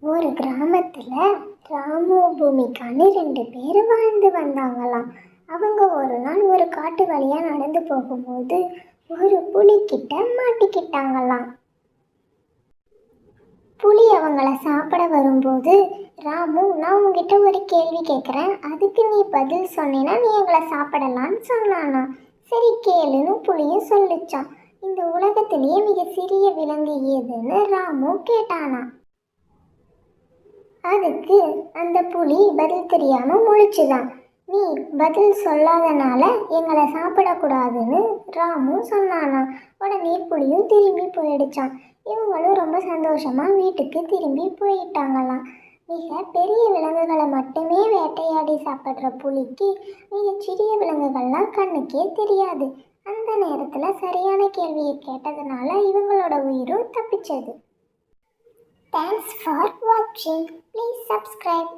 ஒரு கிராமத்தில் ராமு பூமிக்கான்னு 2 பேர் வாழ்ந்து வந்தாங்களாம். அவங்க ஒரு நாள் ஒரு காட்டு வழியாக நடந்து போகும்போது ஒரு புலிக்கிட்ட மாட்டிக்கிட்டாங்களாம். புலி அவங்கள சாப்பிட வரும்போது, ராமு, நான் உங்ககிட்ட ஒரு கேள்வி கேட்குறேன், அதுக்கு நீ பதில் சொன்னீன்னா நீ எங்களை சாப்பிடலான்னு சொன்னானா. சரி கேளுன்னு புலியும் சொல்லிச்சான். இந்த உலகத்திலேயே மிக சிறிய விலங்கு ஏதுன்னு ராமு கேட்டானா. அதுக்கு அந்த புலி பதில் தெரியாம முழிச்சுதான். நீ பதில் சொல்லாதனால எங்களை சாப்பிடக்கூடாதுன்னு ராமு சொன்னானா. உடனே புலியும் திரும்பி போயிடுச்சான். இவங்களும் ரொம்ப சந்தோஷமா வீட்டுக்கு திரும்பி போயிட்டாங்களாம். மிக பெரிய விலங்குகளை மட்டுமே வேட்டையாடி சாப்பிட்ற புலிக்கு மிகச்சிறிய விலங்குகள்லாம் கண்ணுக்கே தெரியாது. அந்த நேரத்துல சரியான கேள்வியை கேட்டதுனால இவங்களோட உயிரும் தப்பிச்சது. Thanks for watching. Please subscribe.